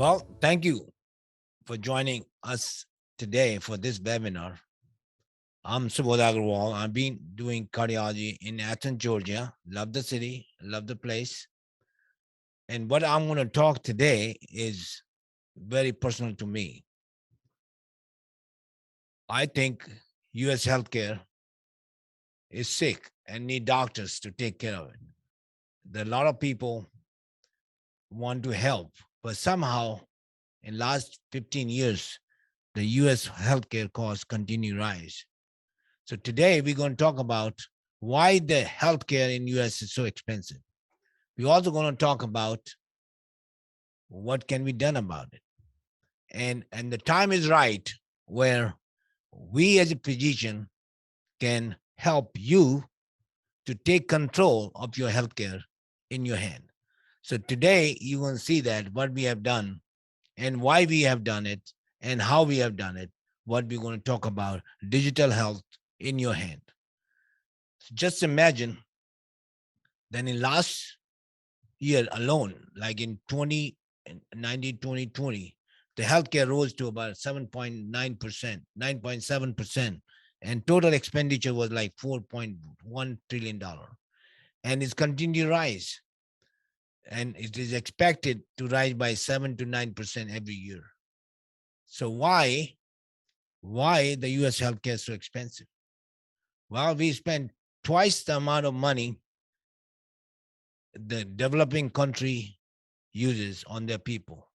Well, thank you for joining us today for this webinar. I'm Agrawal. I've been doing cardiology in Athens, Georgia. Love the city, love the place. And what I'm going to talk today is very personal to me. I think US healthcare is sick and need doctors to take care of it. There are a lot of people want to help, but somehow in last 15 years, the US healthcare costs continue to rise. So today we're going to talk about why the healthcare in US is so expensive. We're also going to talk about what can be done about it. And the time is right where we as a physician can help you to take control of your healthcare in your hand. So today you're going to see that what we have done and why we have done it and how we have done it, what we're going to talk about digital health in your hand. Just imagine that in last year alone, like in 2020, the healthcare rose to about 7.9%, 9.7%, and total expenditure was like $4.1 trillion. And it's continued to rise. And it is expected to rise by 7 to 9% every year. So why the US healthcare is so expensive? Well, we spend twice the amount of money the developing country uses on their people.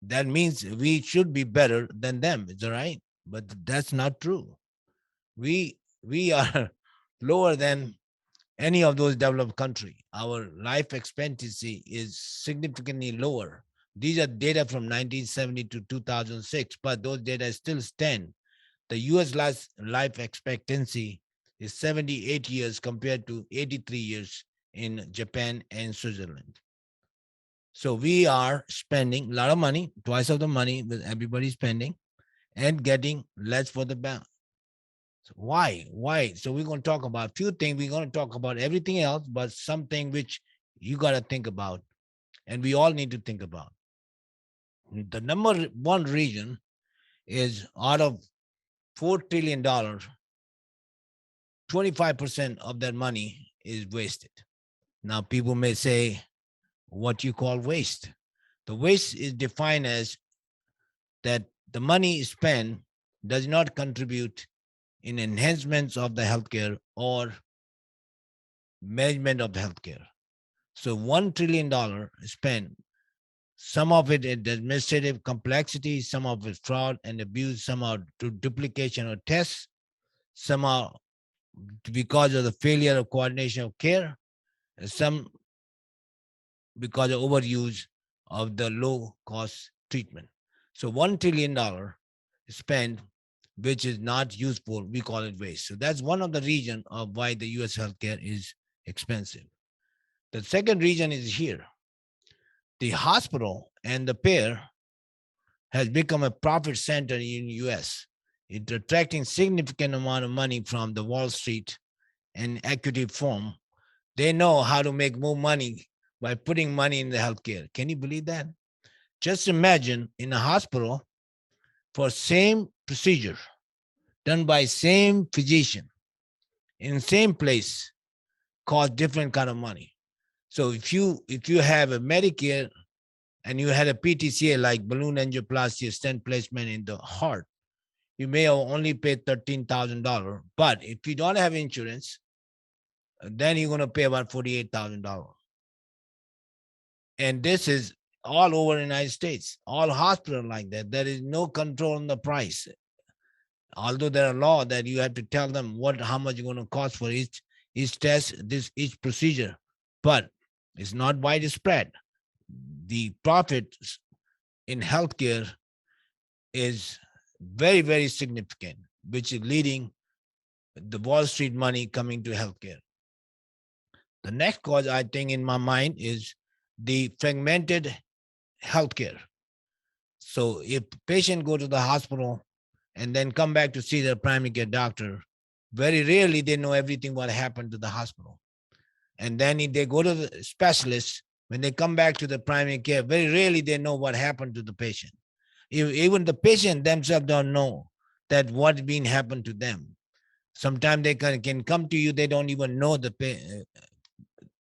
That means we should be better than them, is that right? But that's not true. We are lower than any of those developed countries. Our life expectancy is significantly lower. These are data from 1970 to 2006, but those data still stand. The US life expectancy is 78 years compared to 83 years in Japan and Switzerland. So we are spending a lot of money, twice of the money that everybody's spending, and getting less for the bank. So why? Why? So we're going to talk about a few things. We're going to talk about everything else, but something which you got to think about, and we all need to think about. The number one reason is out of $4 trillion, 25% of that money is wasted. Now, people may say, what you call waste. The waste is defined as that the money spent does not contribute in enhancements of the healthcare or management of the healthcare. So $1 trillion spent, some of it is administrative complexity, some of it fraud and abuse, some are to duplication of tests, some are because of the failure of coordination of care, and some because of overuse of the low cost treatment. So $1 trillion spent, which is not useful, we call it waste. So that's one of the reasons of why the US healthcare is expensive. The second reason is here. The hospital and the payer has become a profit center in the US. It's attracting significant amount of money from the Wall Street and equity firm. They know how to make more money by putting money in the healthcare. Can you believe that? Just imagine in a hospital for same procedure done by same physician in same place cost different kind of money. So if you have a Medicare and you had a PTCA like balloon angioplasty, stent placement in the heart, you may have only paid $13,000. But if you don't have insurance, then you're going to pay about $48,000. And this is all over the United States, all hospitals like that. There is no control on the price. Although there are laws that you have to tell them how much it's going to cost for each test, each procedure, but it's not widespread. The profit in healthcare is very, very significant, which is leading the Wall Street money coming to healthcare. The next cause, I think, in my mind is the fragmented healthcare. So if patient go to the hospital and then come back to see their primary care doctor, very rarely they know everything what happened to the hospital. And then if they go to the specialist, When they come back to the primary care, very rarely they know what happened to the patient. Even the patient themselves don't know that what's been happened to them. Sometimes they can come to you, they don't even know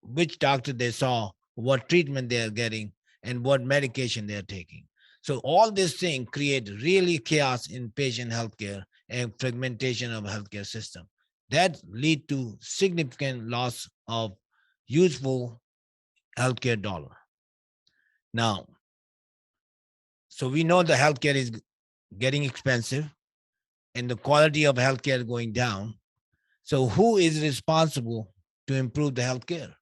which doctor they saw, what treatment they are getting, and what medication they are taking. So all this thing create really chaos in patient healthcare and fragmentation of healthcare system. That lead to significant loss of useful healthcare dollar. Now, so we know the healthcare is getting expensive and the quality of healthcare going down. So who is responsible to improve the healthcare?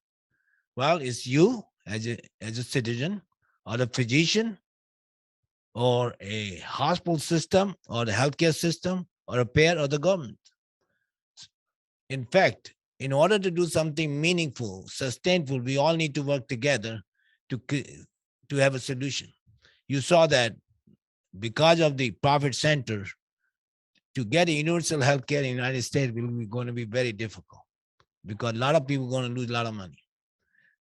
Well, it's you as a citizen or the physician or a hospital system or the healthcare system or a payer or the government. In fact, in order to do something meaningful, sustainable, we all need to work together to, to have a solution. You saw that because of the profit center, to get universal health care in the United States will be going to be very difficult because a lot of people are going to lose a lot of money.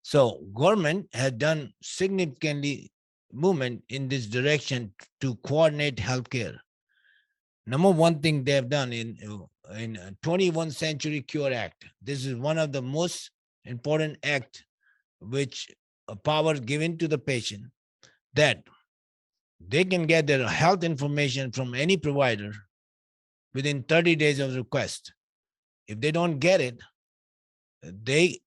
So government has done significantly movement in this direction to coordinate healthcare. Number one thing they have done in 21st Century Cure Act. This is one of the most important act which a power given to the patient that they can get their health information from any provider within 30 days of request. If they don't get it, they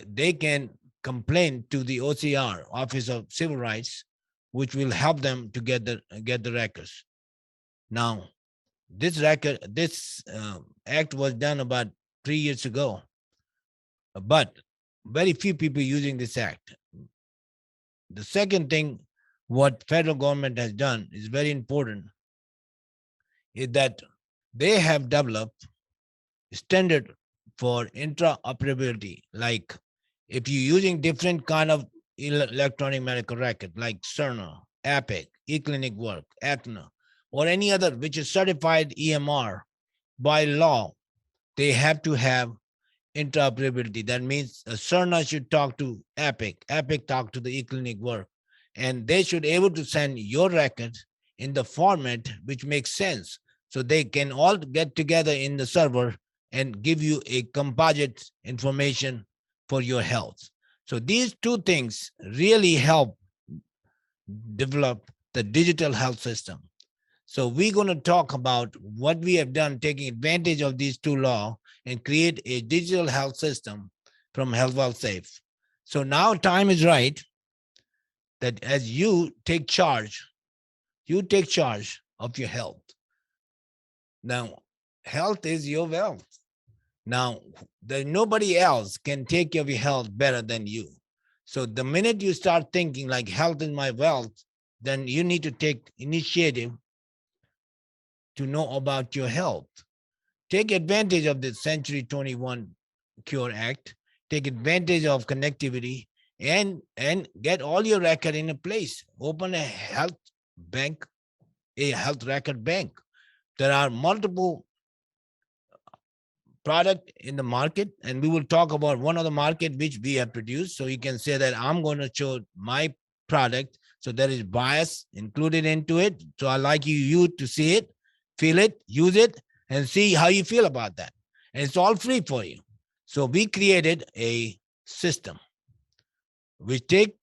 they can complain to the OCR, Office of Civil Rights, which will help them to get the records. Now, this act was done about 3 years ago, but very few people using this act. The second thing, what federal government has done is very important, is that they have developed standard for interoperability. Like if you're using different kind of electronic medical record, like Cerner, Epic, eClinic Work, Aetna, or any other which is certified EMR by law, they have to have interoperability. That means a Cerner should talk to Epic, Epic talk to the eClinic Work, and they should able to send your record in the format which makes sense. So they can all get together in the server and give you a composite information for your health. So these two things really help develop the digital health system. So we're going to talk about what we have done, taking advantage of these two laws and create a digital health system from Health Well Safe. So now time is right that as you take charge of your health. Now, health is your wealth. Now, nobody else can take care of your health better than you. So the minute you start thinking like health is my wealth, then you need to take initiative to know about your health. Take advantage of the Century 21 Cure Act. Take advantage of connectivity and get all your record in a place. Open a health bank, a health record bank. There are multiple product in the market, and we will talk about one of the market which we have produced. So you can say that I'm going to show my product. So there is bias included into it. So I like you to see it, feel it, use it, and see how you feel about that. And it's all free for you. So we created a system which take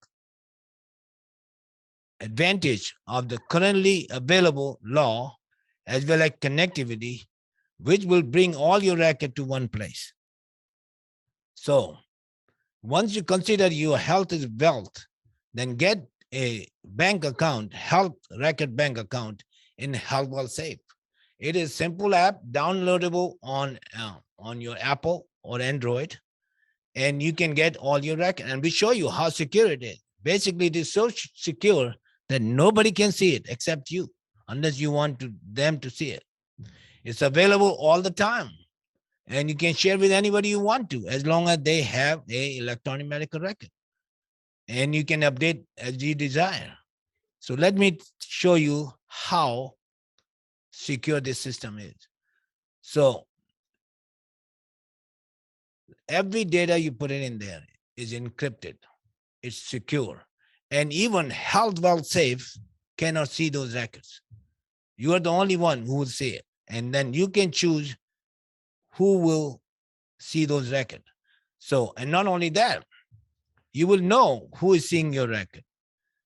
advantage of the currently available law as well as connectivity, which will bring all your record to one place. So once you consider your health is wealth, then get a bank account, health record bank account in Health Well Safe. It is simple app, downloadable on your Apple or Android, and you can get all your record. And we show you how secure it is. Basically, it is so secure that nobody can see it except you, unless you want them to see it. It's available all the time, and you can share with anybody you want to, as long as they have a electronic medical record, and you can update as you desire. So let me show you how secure this system is. So every data you put in there is encrypted. it's secure. And even Health Well Safe cannot see those records. You are the only one who will see it. And then you can choose who will see those records. So, and not only that, you will know who is seeing your record.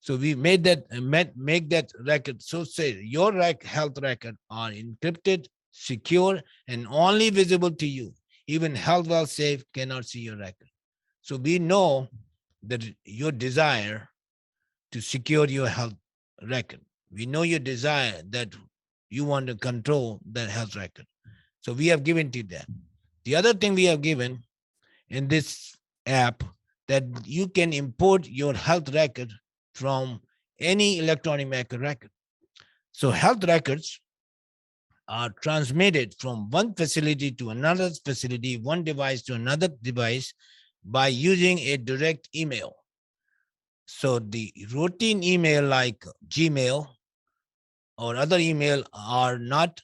So we made that make that record so say your health record are encrypted, secure, and only visible to you. Even Health Well Safe cannot see your record. So we know that your desire to secure your health record. We know your desire that you want to control that health record. So we have given to that. The other thing we have given in this app that you can import your health record from any electronic medical record. So health records are transmitted from one facility to another facility, one device to another device by using a direct email. So the routine email like Gmail or other email are not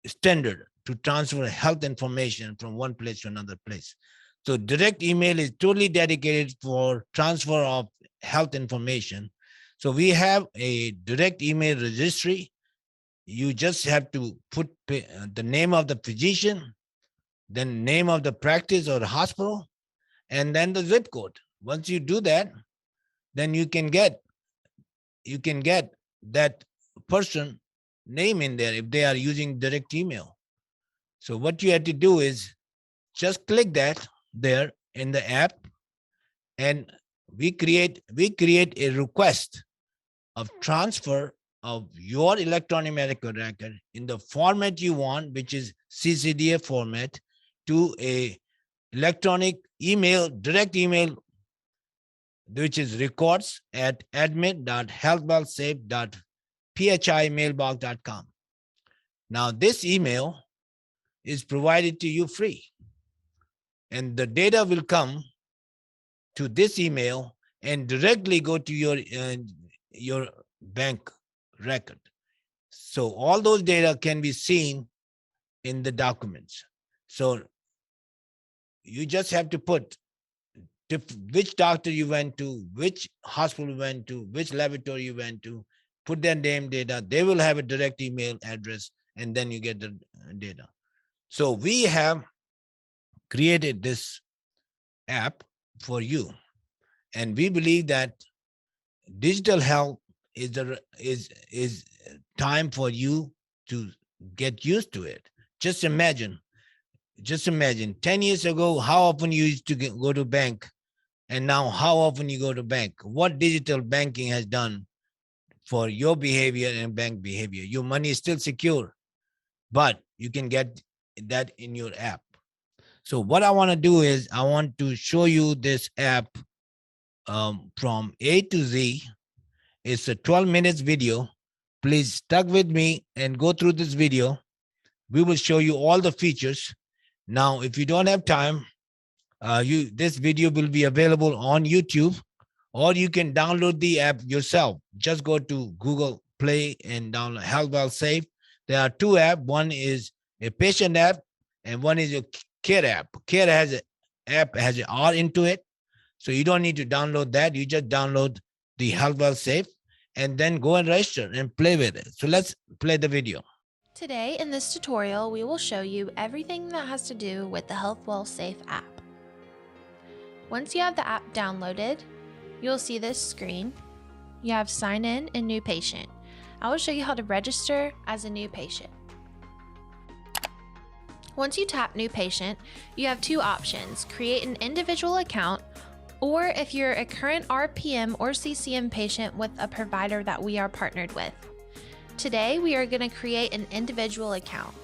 standard to transfer health information from one place to another place. So direct email is totally dedicated for transfer of health information. So we have a direct email registry. You just have to put the name of the physician, then name of the practice or the hospital, and then the zip code. Once you do that, then you can get that person name in there if they are using direct email. So what you have to do is just click that there in the app, and we create a request of transfer of your electronic medical record in the format you want, which is CCDA format, to a electronic email, direct email, which is records@admin.healthwellsafe.phimailbox.com. Now this email is provided to you free, and the data will come to this email and directly go to your bank record. So all those data can be seen in the documents. So you just have to put which doctor you went to, which hospital you went to, which laboratory you went to, put their name data. They will have a direct email address, and then you get the data. So we have created this app for you, and we believe that digital health is time for you to get used to it. Just imagine 10 years ago, how often you used to go to bank, and now how often you go to bank. What digital banking has done for your behavior and bank behavior. Your money is still secure, but you can get that in your app. So what I want to do is I want to show you this app from A to Z. It's a 12 minutes video. Please stuck with me and go through this video. We will show you all the features. Now, if you don't have time, this video will be available on YouTube, or you can download the app yourself. Just go to Google Play and download Health Well Safe. There are two apps. One is a patient app, and one is a care app. Care has an R into it, so you don't need to download that. You just download the Health Well Safe, and then go and register and play with it. So let's play the video. Today in this tutorial, we will show you everything that has to do with the Health Well Safe app. Once you have the app downloaded, you'll see this screen. You have sign in and new patient. I will show you how to register as a new patient. Once you tap new patient, you have two options: create an individual account, or if you're a current RPM or CCM patient with a provider that we are partnered with. Today, we are going to create an individual account.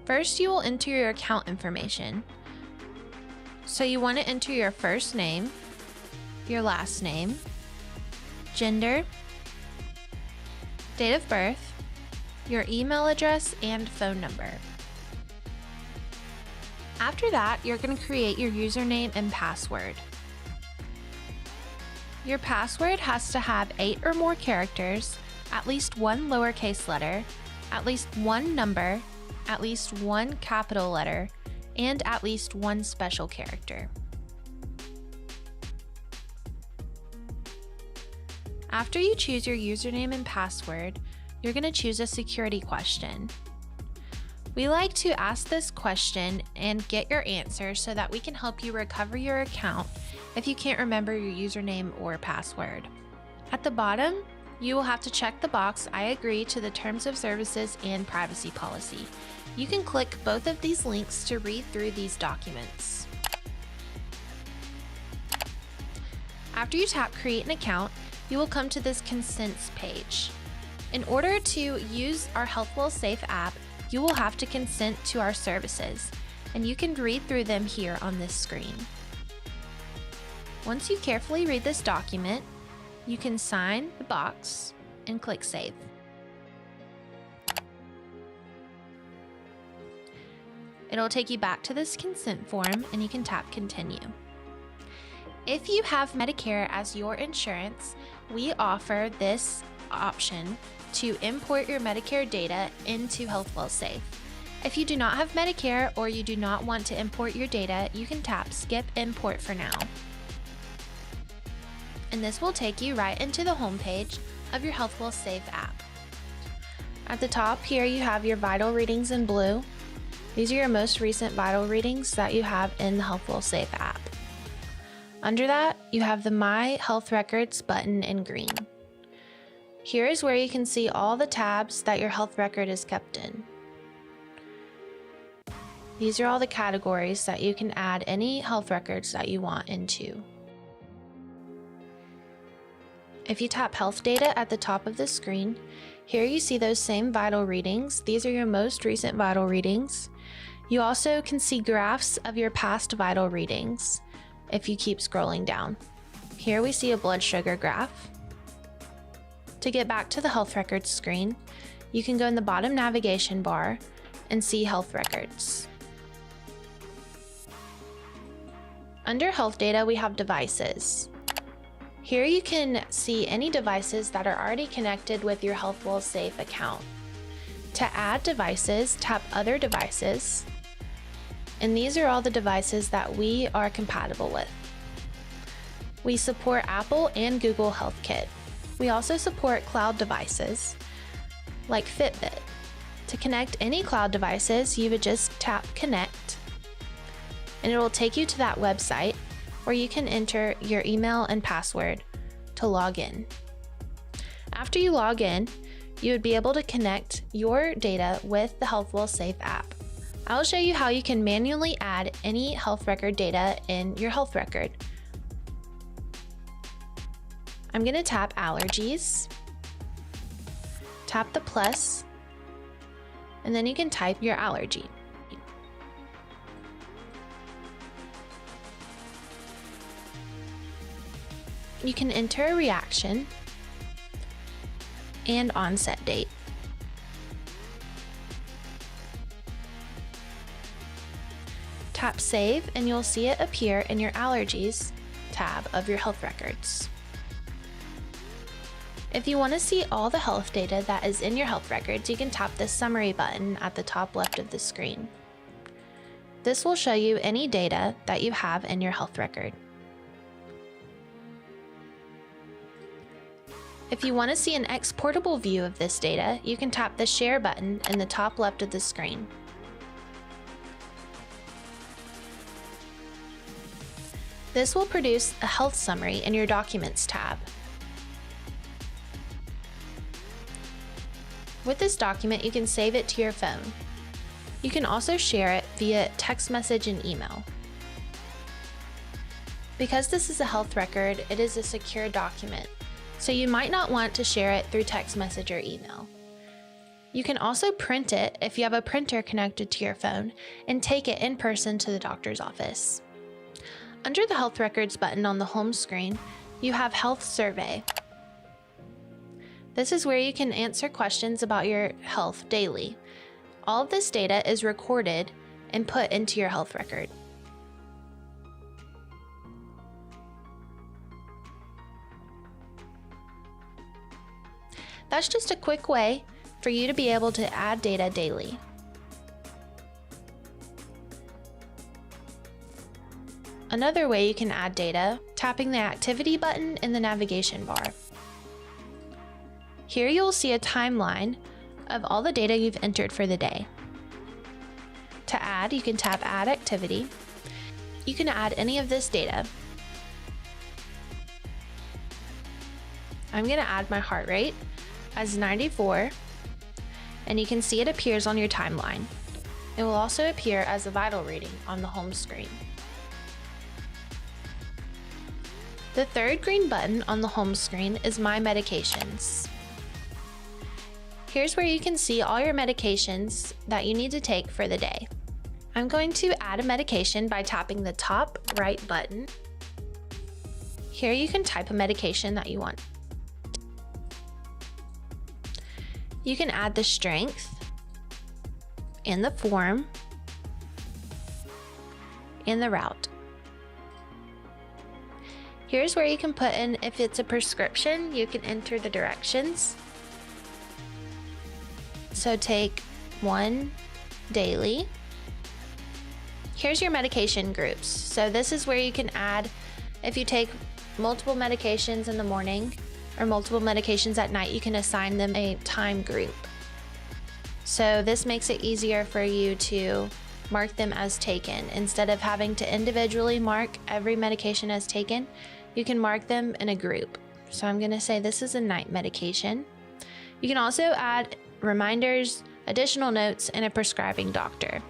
First, you will enter your account information. So you want to enter your first name, your last name, gender, date of birth, your email address, and phone number. After that, you're going to create your username and password. Your password has to have 8 or more characters, at least one lowercase letter, at least one number, at least one capital letter, and at least one special character. After you choose your username and password, you're going to choose a security question. We like to ask this question and get your answer so that we can help you recover your account if you can't remember your username or password. At the bottom, you will have to check the box "I agree to the terms of services and privacy policy." You can click both of these links to read through these documents. After you tap Create an Account, you will come to this Consents page. In order to use our Healthwell Safe app, you will have to consent to our services, and you can read through them here on this screen. Once you carefully read this document, you can sign the box and click Save. It'll take you back to this consent form and you can tap Continue. If you have Medicare as your insurance, we offer this option to import your Medicare data into Healthwell Safe. If you do not have Medicare or you do not want to import your data, you can tap Skip Import for now. And this will take you right into the homepage of your Healthwell Safe app. At the top here you have your vital readings in blue. These are your most recent vital readings that you have in the Healthwell Safe app. Under that, you have the My Health Records button in green. Here is where you can see all the tabs that your health record is kept in. These are all the categories that you can add any health records that you want into. If you tap Health Data at the top of the screen, here you see those same vital readings. These are your most recent vital readings. You also can see graphs of your past vital readings if you keep scrolling down. Here we see a blood sugar graph. To get back to the health records screen, you can go in the bottom navigation bar and see health records. Under health data, we have devices. Here you can see any devices that are already connected with your Healthwell Safe account. To add devices, tap Other Devices, and these are all the devices that we are compatible with. We support Apple and Google Health Kit. We also support cloud devices like Fitbit. To connect any cloud devices, you would just tap Connect, and it will take you to that website where you can enter your email and password to log in. After you log in, you would be able to connect your data with the Healthwell Safe app. I will show you how you can manually add any health record data in your health record. I'm going to tap Allergies, tap the plus, and then you can type your allergy. You can enter a reaction and onset date. Tap Save and you'll see it appear in your Allergies tab of your health records. If you want to see all the health data that is in your health records, you can tap the Summary button at the top left of the screen. This will show you any data that you have in your health record. If you want to see an exportable view of this data, you can tap the Share button in the top left of the screen. This will produce a health summary in your Documents tab. With this document, you can save it to your phone. You can also share it via text message and email. Because this is a health record, it is a secure document, so you might not want to share it through text message or email. You can also print it if you have a printer connected to your phone and take it in person to the doctor's office. Under the Health Records button on the home screen, you have Health Survey. This is where you can answer questions about your health daily. All of this data is recorded and put into your health record. That's just a quick way for you to be able to add data daily. Another way you can add data, tapping the activity button in the navigation bar. Here you'll see a timeline of all the data you've entered for the day. To add, you can tap Add Activity. You can add any of this data. I'm going to add my heart rate as 94, and you can see it appears on your timeline. It will also appear as a vital reading on the home screen. The third green button on the home screen is My Medications. Here's where you can see all your medications that you need to take for the day. I'm going to add a medication by tapping the top right button. Here you can type a medication that you want. You can add the strength and the form and the route. Here's where you can put in if it's a prescription, you can enter the directions. So take 1 daily. Here's your medication groups. So this is where you can add if you take multiple medications in the morning or multiple medications at night, you can assign them a time group. So this makes it easier for you to mark them as taken. Instead of having to individually mark every medication as taken, you can mark them in a group. So I'm gonna say this is a night medication. You can also add reminders, additional notes, and a prescribing doctor.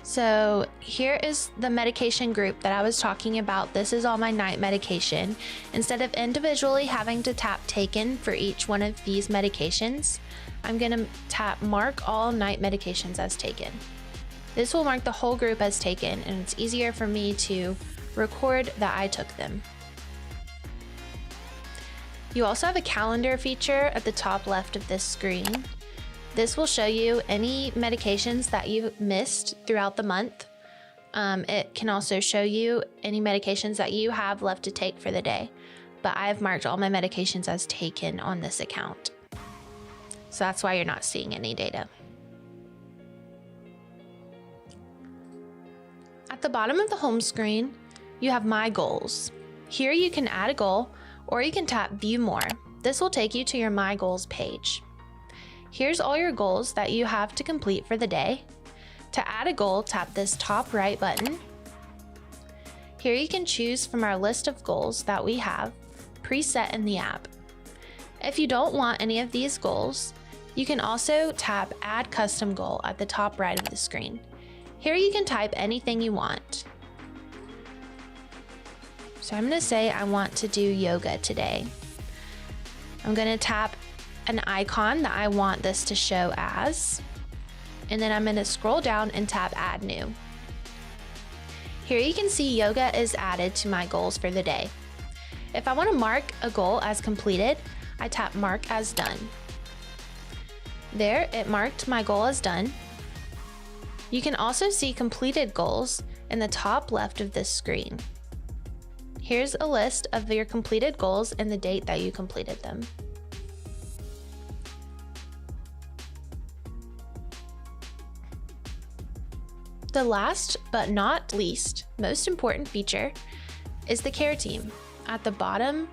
So here is the medication group that I was talking about. This is all my night medication. Instead of individually having to tap taken for each one of these medications, I'm gonna tap mark all night medications as taken. This will mark the whole group as taken, and it's easier for me to record that I took them. You also have a calendar feature at the top left of this screen. This will show you any medications that you missed throughout the month. It can also show you any medications that you have left to take for the day, but I've marked all my medications as taken on this account. So that's why you're not seeing any data. At the bottom of the home screen, you have My Goals. Here you can add a goal, or you can tap View More. This will take you to your My Goals page. Here's all your goals that you have to complete for the day. To add a goal, tap this top right button. Here you can choose from our list of goals that we have preset in the app. If you don't want any of these goals, you can also tap Add Custom Goal at the top right of the screen. Here you can type anything you want. So I'm going to say I want to do yoga today. I'm going to tap an icon that I want this to show as, and then I'm going to scroll down and tap Add New. Here you can see yoga is added to my goals for the day. If I want to mark a goal as completed, I tap Mark as Done. There, it marked my goal as done. You can also see completed goals in the top left of this screen. Here's a list of your completed goals and the date that you completed them. The last but not least, most important feature is the care team. At the bottom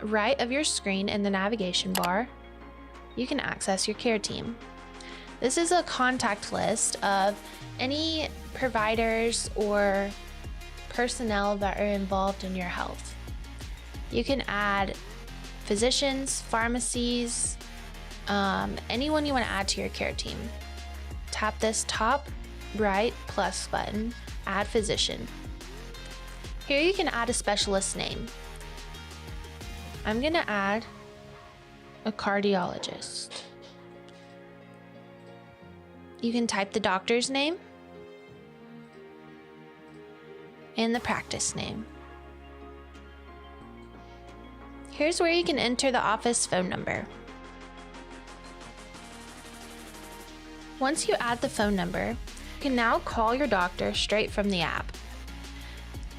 right of your screen in the navigation bar, you can access your care team. This is a contact list of any providers or personnel that are involved in your health. You can add physicians, pharmacies, anyone you want to add to your care team. Tap this top right plus button, Add Physician. Here you can add a specialist name. I'm going to add a cardiologist. You can type the doctor's name and the practice name. Here's where you can enter the office phone number. Once you add the phone number, you can now call your doctor straight from the app.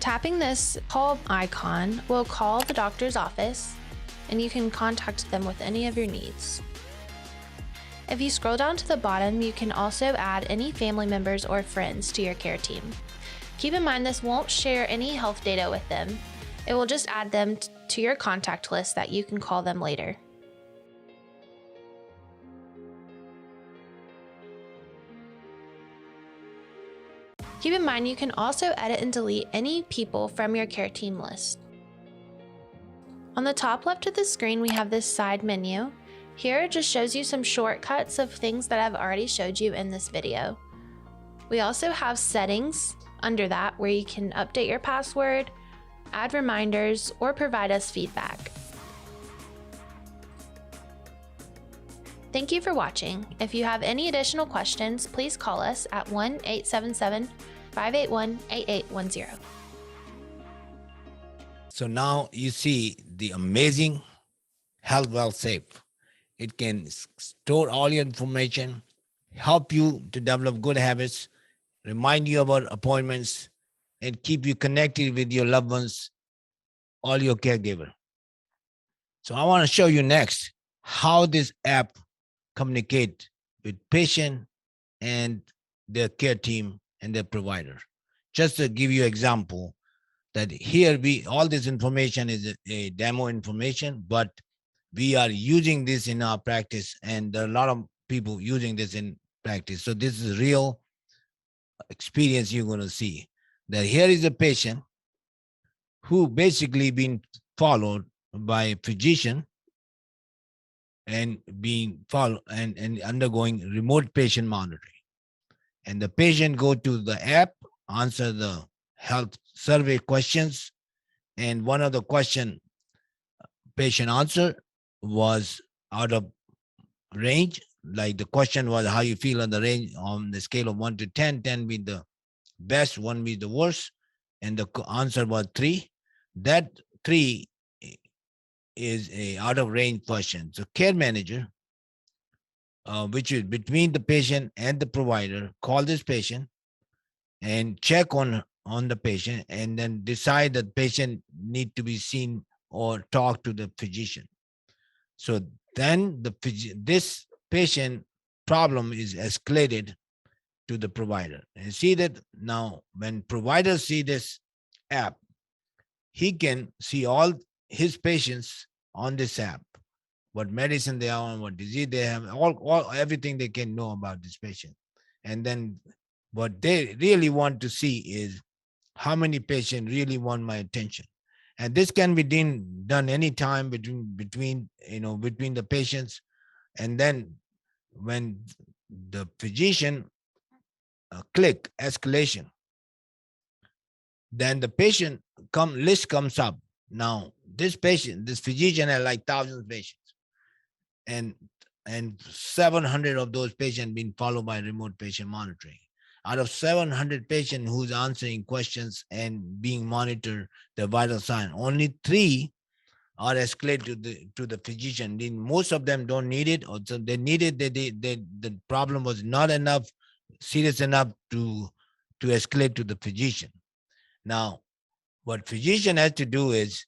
Tapping this call icon will call the doctor's office, and you can contact them with any of your needs. If you scroll down to the bottom, you can also add any family members or friends to your care team. Keep in mind this won't share any health data with them. It will just add them to your contact list that you can call them later. Keep in mind you can also edit and delete any people from your care team list. On the top left of the screen, we have this side menu. Here it just shows you some shortcuts of things that I've already showed you in this video. We also have settings under that where you can update your password, add reminders, or provide us feedback. Thank you for watching. If you have any additional questions, please call us at 1-877-581-8810. So now you see the amazing Health Well Safe. It can store all your information, help you to develop good habits, remind you about appointments, and keep you connected with your loved ones or your caregiver. So I want to show you next how this app communicate with patient and their care team and their provider. Just to give you an example, that here all this information is a demo information, but we are using this in our practice, and there are a lot of people using this in practice. So this is real experience you're going to see. That here is a patient who basically been followed by a physician and being followed and undergoing remote patient monitoring. And the patient go to the app, answer the health survey questions, and one of the question patient answer was out of range. Like the question was how you feel on the range on the scale of 1 to 10, 10 being the best, 1 being the worst, and the answer was 3. That 3 is a out of range question. So care manager, which is between the patient and the provider, call this patient and check on the patient, and then decide that patient need to be seen or talk to the physician. So then this patient problem is escalated to the provider. And see that now when providers see this app, he can see all his patients on this app, what medicine they are on, what disease they have, all everything they can know about this patient. And then what they really want to see is how many patients really want my attention. And this can be done anytime between the patients. And then when the physician click escalation, then the patient list comes up. Now this physician had like thousands of patients, and 700 of those patients being followed by remote patient monitoring. Out of 700 patients who's answering questions and being monitored the vital sign, only 3 are escalated to the physician. Most of them don't need it, or so they need it. The problem was not serious enough to escalate to the physician. Now, what physician has to do is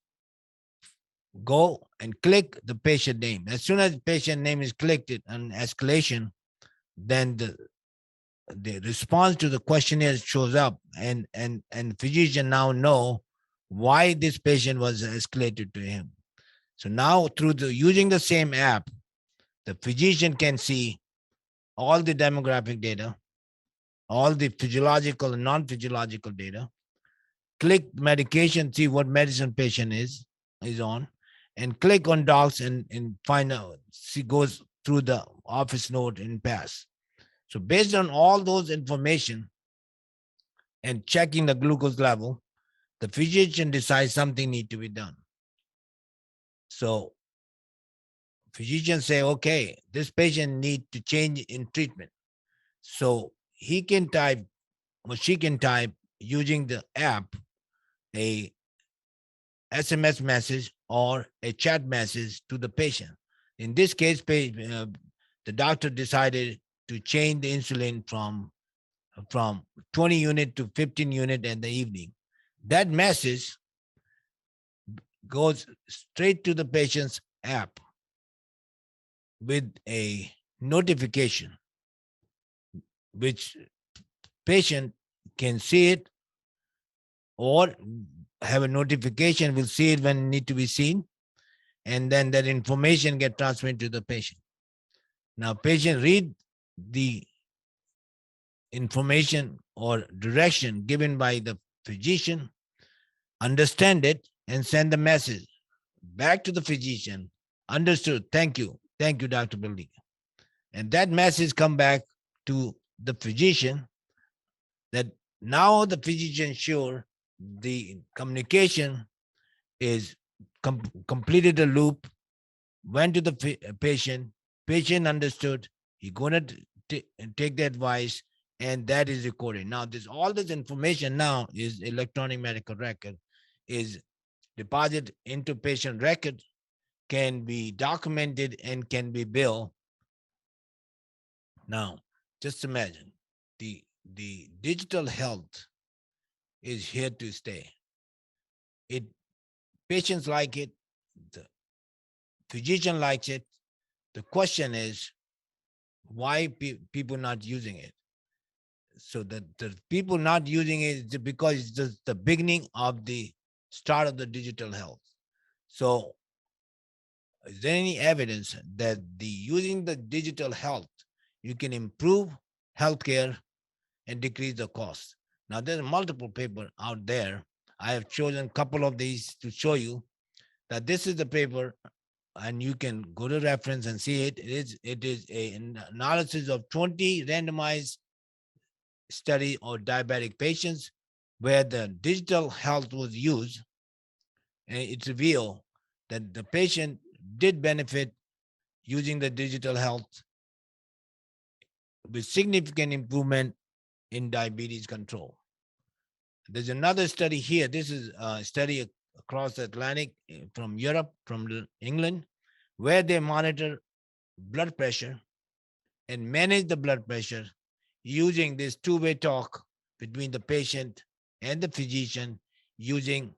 go and click the patient name. As soon as the patient name is clicked on escalation, then the response to the questionnaire shows up, and physician now know why this patient was escalated to him. So now through using the same app, the physician can see all the demographic data, all the physiological and non-physiological data, click medication, see what medicine patient is on, and click on docs and find out, goes through the office note and pass. So based on all those information and checking the glucose level, the physician decides something needs to be done. So physicians say, okay, this patient needs to change in treatment. So he can type, or she can type using the app, a SMS message or a chat message to the patient. In this case, the doctor decided to change the insulin from 20 unit to 15 unit in the evening. That message goes straight to the patient's app with a notification, which patient can see it or have a notification, will see it when it need to be seen, and then that information get transmitted to the patient. Now patient read the information or direction given by the physician, understand it, and send the message back to the physician. Understood. Thank you, Dr. Billy. And that message come back to the physician, that now the physician sure the communication is completed the loop, went to the patient, patient understood, he gonna take the advice, and that is recorded. Now this all this information now is electronic medical record, is deposited into patient record, can be documented and can be billed. Now just imagine, the digital health is here to stay. It Patients like it, the physician likes it. The question is, why people not using it? So the people not using it is because it's just the beginning of the start of the digital health. So is there any evidence that the using the digital health, you can improve healthcare and decrease the cost? Now there's multiple papers out there. I have chosen a couple of these to show you that this is the paper, and you can go to reference and see it. It is an analysis of 20 randomized study of diabetic patients where the digital health was used, and it revealed that the patient did benefit using the digital health with significant improvement in diabetes control. There's another study here. This is a study across the Atlantic, from Europe, from England, where they monitor blood pressure and manage the blood pressure using this two-way talk between the patient and the physician, using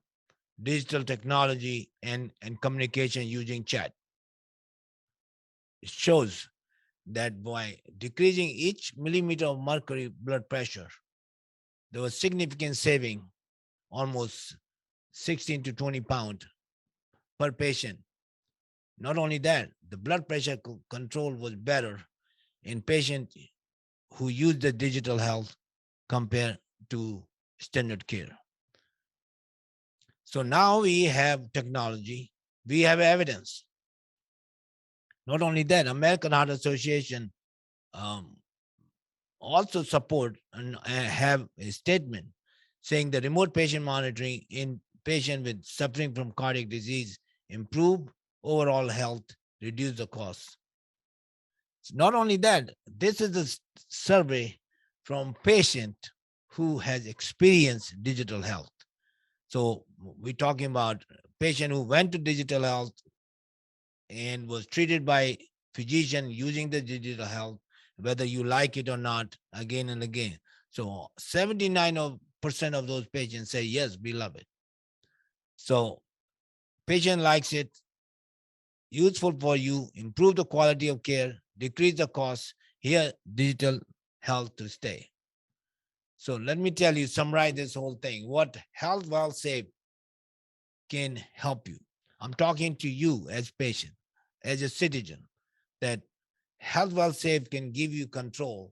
digital technology and communication using chat. It shows that by decreasing each millimeter of mercury blood pressure, there was significant saving, almost 16 to 20 pounds per patient. Not only that, the blood pressure control was better in patients who use the digital health compared to standard care. So now we have technology, we have evidence. Not only that, American Heart Association um, also support and have a statement saying the remote patient monitoring in patients with suffering from cardiac disease improve overall health, reduce the costs. Not only that, this is a survey from patient who has experienced digital health. So we're talking about patient who went to digital health and was treated by physician using the digital health, whether you like it or not, again and again. So 79% of those patients say, yes, we love it. So patient likes it, useful for you, improve the quality of care, decrease the cost. Here, digital health to stay. So let me tell you, summarize this whole thing. What Health Well Safe can help you. I'm talking to you as patient, as a citizen, that Health Well Safe can give you control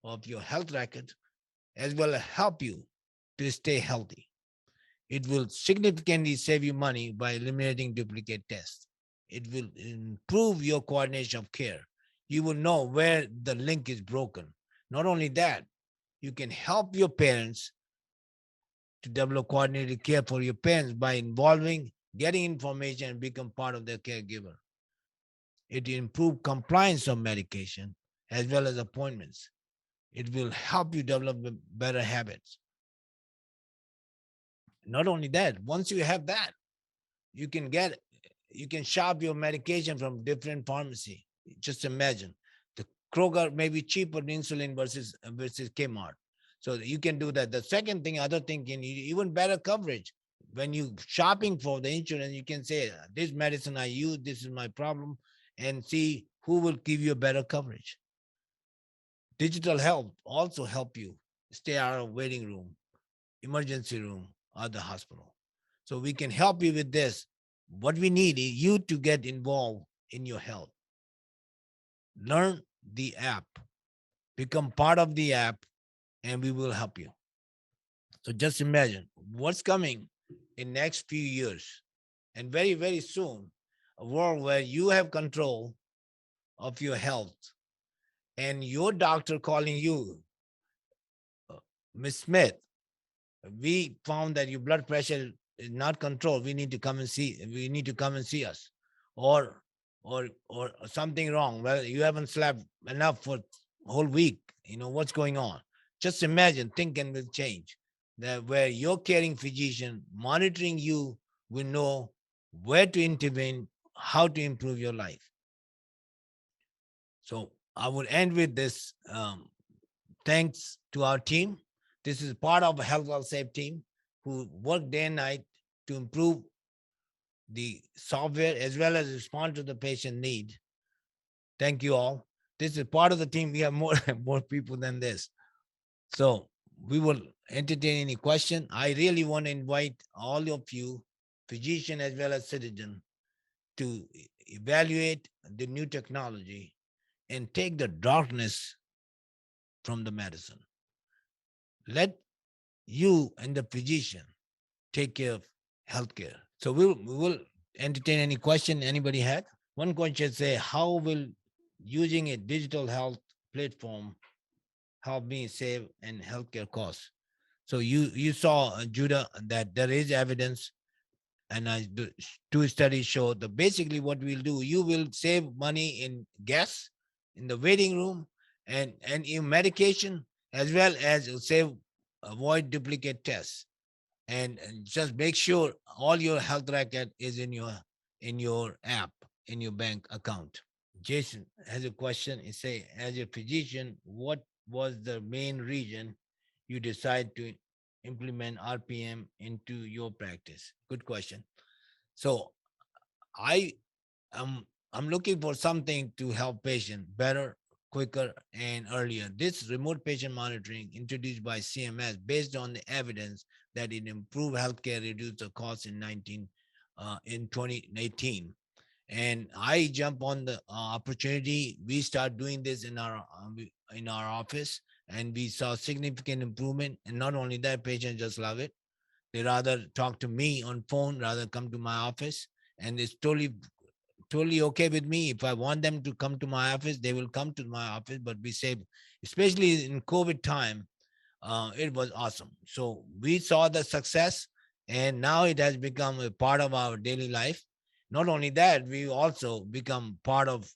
of your health record, as well as help you to stay healthy. It will significantly save you money by eliminating duplicate tests. It will improve your coordination of care. You will know where the link is broken. Not only that, you can help your parents to develop coordinated care for your parents by involving, getting information, and become part of their caregiver. It improves compliance of medication as well as appointments. It will help you develop better habits. Not only that, once you have that, you can get you can shop your medication from different pharmacy. Just imagine, the Kroger may be cheaper than insulin versus Kmart. So you can do that. The second thing, other thing, can even better coverage. When you shopping for the insurance, you can say, this medicine I use, this is my problem, and see who will give you a better coverage. Digital health also help you stay out of waiting room, emergency room, or the hospital. So we can help you with this. What we need is you to get involved in your health. Learn the app, become part of the app, and we will help you. So just imagine what's coming in next few years, and very, very soon, a world where you have control of your health and your doctor calling you, uh, Miss Smith, we found that your blood pressure is not controlled. We need to come and see us. Or or something wrong. Well, you haven't slept enough for whole week. What's going on? Just imagine, think and will change. That where your caring physician monitoring you will know where to intervene, how to improve your life. So I would end with this. Thanks to our team. This is part of a Health Well Safe team who work day and night to improve the software as well as respond to the patient need. Thank you all. This is part of the team. We have more more people than this. So we will entertain any question. I really want to invite all of you, physician as well as citizen, to evaluate the new technology and take the darkness from the medicine. Let you and the physician take care of healthcare. So we will entertain any question anybody had. One question say, how will using a digital health platform help me save and healthcare costs? So you saw, Judah, that there is evidence, and two studies show that basically what we'll do, you will save money in gas in the waiting room and in medication, as well as you'll save, avoid duplicate tests, and just make sure all your health record is in your app, in your bank account. Jason has a question. He say, as a physician, what was the main reason you decide to implement RPM into your practice? Good question. So I am I'm looking for something to help patients better, quicker, and earlier. This remote patient monitoring introduced by CMS based on the evidence that it improved healthcare, reduced the cost in 2018. And I jump on the opportunity. We start doing this in our office, and we saw significant improvement. And not only that, patients just love it. They rather talk to me on phone rather come to my office, and it's totally okay with me. If I want them to come to my office, they will come to my office. But we say, especially in COVID time, it was awesome. So we saw the success, and now it has become a part of our daily life. Not only that, we also become part of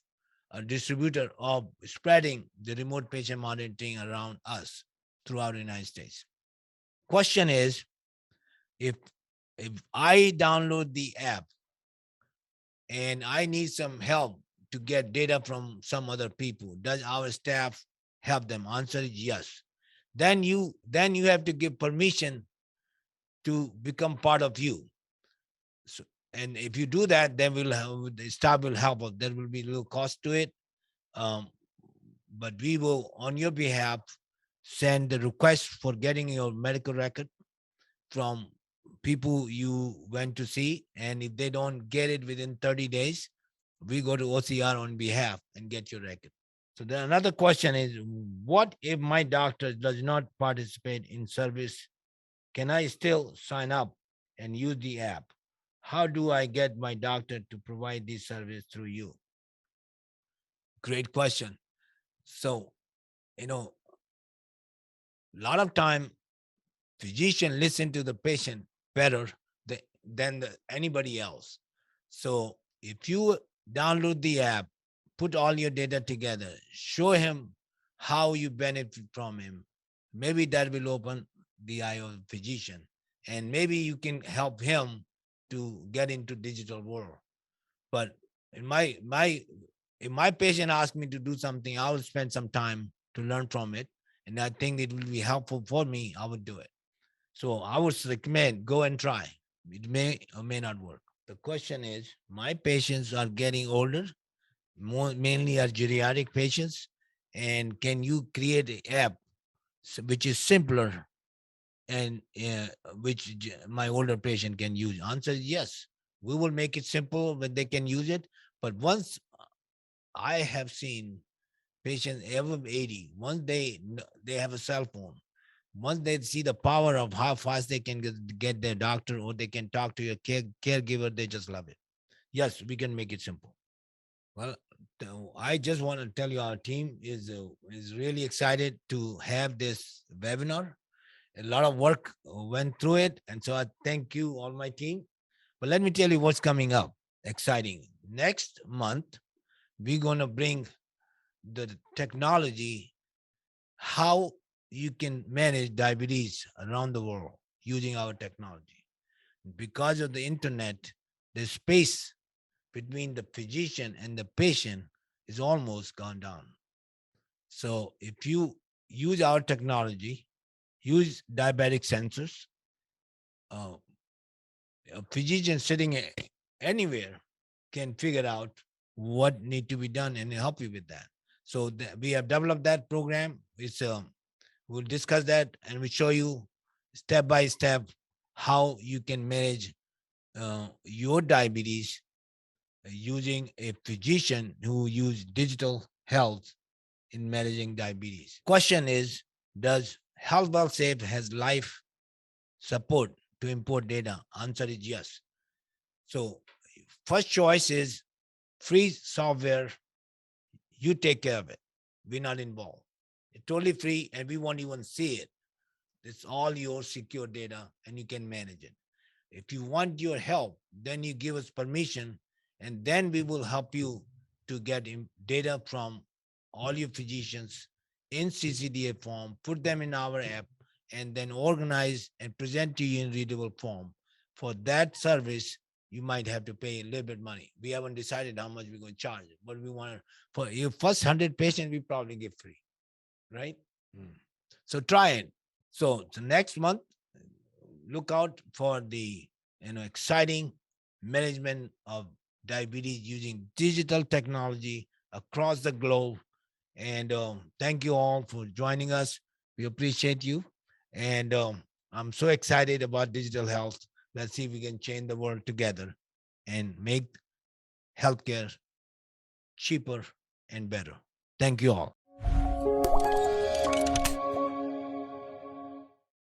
a distributor of spreading the remote patient monitoring around us throughout the United States. Question is, if I download the app and I need some help to get data from some other people, does our staff help them? Answer is yes. Then you have to give permission to become part of you. So, and if you do that, then the staff will help us. There will be a little cost to it, um, but we will, on your behalf, send the request for getting your medical record from people you went to see. And if they don't get it within 30 days, we go to OCR on behalf and get your record. So then another question is, what if my doctor does not participate in service? Can I still sign up and use the app? How do I get my doctor to provide this service through you? Great question. So, you know, a lot of time physician listen to the patient better than anybody else. So if you download the app, put all your data together, show him how you benefit from him, maybe that will open the eye of the physician, and maybe you can help him to get into digital world. But in my if my patient asks me to do something, I will spend some time to learn from it, and I think it will be helpful for me. I would do it. So I would recommend go and try. It may or may not work. The question is, my patients are getting older, mainly are geriatric patients, and can you create an app which is simpler and which my older patient can use? Answer is yes. We will make it simple when they can use it. But once I have seen patients ever 80, once they have a cell phone, once they see the power of how fast they can get their doctor, or they can talk to your caregiver, they just love it. Yes, we can make it simple. Well, I just want to tell you our team is really excited to have this webinar. A lot of work went through it, and so I thank you, all my team. But let me tell you what's coming up. Exciting. Next month, we're gonna bring the technology, how you can manage diabetes around the world using our technology. Because of the internet, the space between the physician and the patient is almost gone down. So if you use our technology, use diabetic sensors, uh, a physician sitting anywhere can figure out what need to be done and help you with that. So we have developed that program. We'll discuss that and we show you step by step how you can manage your diabetes using a physician who use digital health in managing diabetes. Question is, does HealthWell Safe has life support to import data? Answer is yes. So first choice is free software. You take care of it. We're not involved. It's totally free and we won't even see it. It's all your secure data and you can manage it. If you want your help, then you give us permission and then we will help you to get data from all your physicians in CCDA form, put them in our app, and then organize and present to you in readable form. For that service, you might have to pay a little bit money. We haven't decided how much we're going to charge, but we want to, for your first 100 patients, we probably give free, right? Mm. So try it. So next month, look out for the exciting management of diabetes using digital technology across the globe. And thank you all for joining us. We appreciate you. And I'm so excited about digital health. Let's see if we can change the world together and make healthcare cheaper and better. Thank you all.